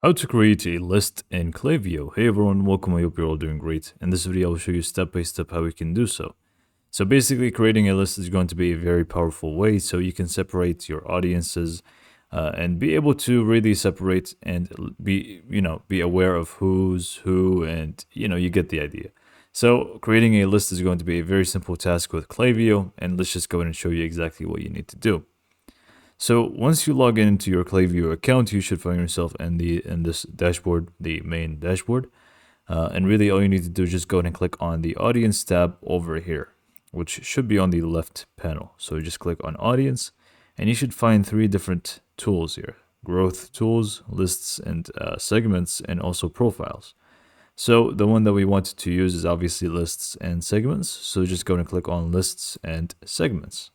How to create a list in Klaviyo. Hey everyone, welcome. I hope you're all doing great. In this video, I'll show you step by step how we can do so. So basically, creating a list is going to be a very powerful way so you can separate your audiences and be able to really separate and be aware of who's who, and you get the idea. So creating a list is going to be a very simple task with Klaviyo, and let's just go ahead and show you exactly what you need to do. So once you log into your Klaviyo account, you should find yourself in this dashboard, the main dashboard. And really all you need to do is just go ahead and click on the audience tab over here, which should be on the left panel. So just click on audience and you should find three different tools here: growth tools, lists, and segments, and also profiles. So the one that we want to use is obviously lists and segments. So just go ahead and click on lists and segments.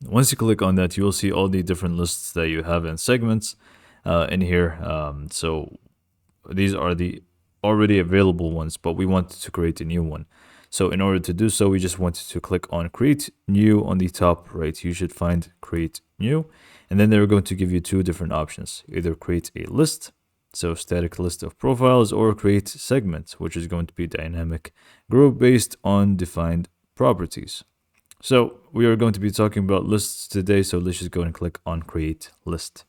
Once you click on that, you will see all the different lists that you have in segments in here. So these are the already available ones, but we want to create a new one. So in order to do so, we just want to click on create new on the top right. You should find create new, and then they're going to give you two different options: either create a list, so static list of profiles, or create segments, which is going to be dynamic group based on defined properties. So we are going to be talking about lists today, so let's just go and click on create list.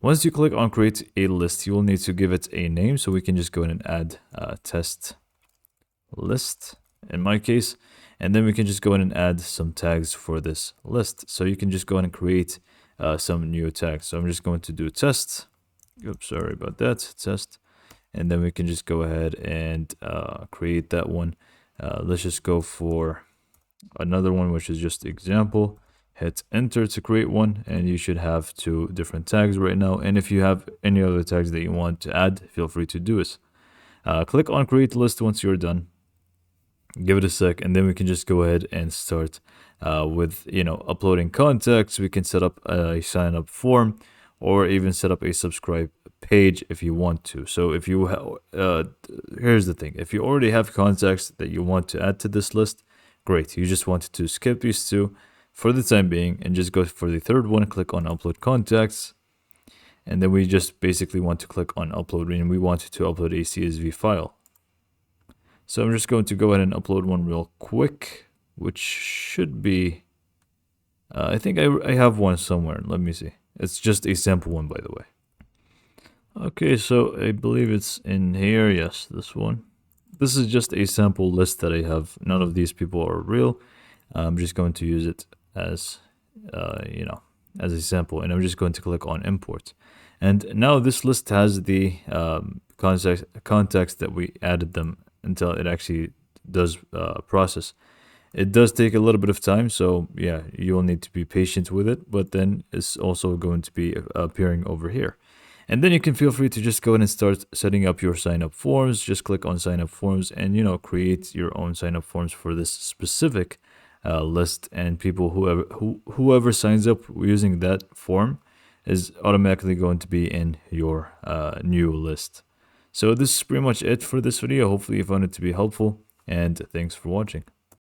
Once you click on create a list, you will need to give it a name, so we can just go in and add test list in my case, and then we can just go in and add some tags for this list. So you can just go in and create some new tags. So I'm just going to do test. Oops, sorry about that, test. And then we can just go ahead and create that one. Let's just go for another one, which is just example. Hit enter to create one, and you should have two different tags right now. And if you have any other tags that you want to add, feel free to do it. Click on create list once you're done. Give it a sec, and then we can just go ahead and start with uploading contacts. We can set up a sign up form, or even set up a subscribe page if you want to. So if you here's the thing: if you already have contacts that you want to add to this list, great. You just want to skip these two for the time being and just go for the third one. Click on upload contacts, and then we just basically want to click on upload, and we want to upload a CSV file. So I'm just going to go ahead and upload one real quick, which should be I think I have one somewhere. Let me see. It's just a sample one, by the way. Okay, so I believe it's in here. Yes, this one. This is just a sample list that I have. None of these people are real. I'm just going to use it as, as a sample, and I'm just going to click on import. And now this list has the contacts that we added them until it actually does process. It does take a little bit of time, so yeah, you'll need to be patient with it, but then it's also going to be appearing over here. And then you can feel free to just go in and start setting up your sign up forms. Just click on sign up forms and, create your own sign up forms for this specific list. And people, whoever signs up using that form is automatically going to be in your new list. So this is pretty much it for this video. Hopefully you found it to be helpful, and thanks for watching.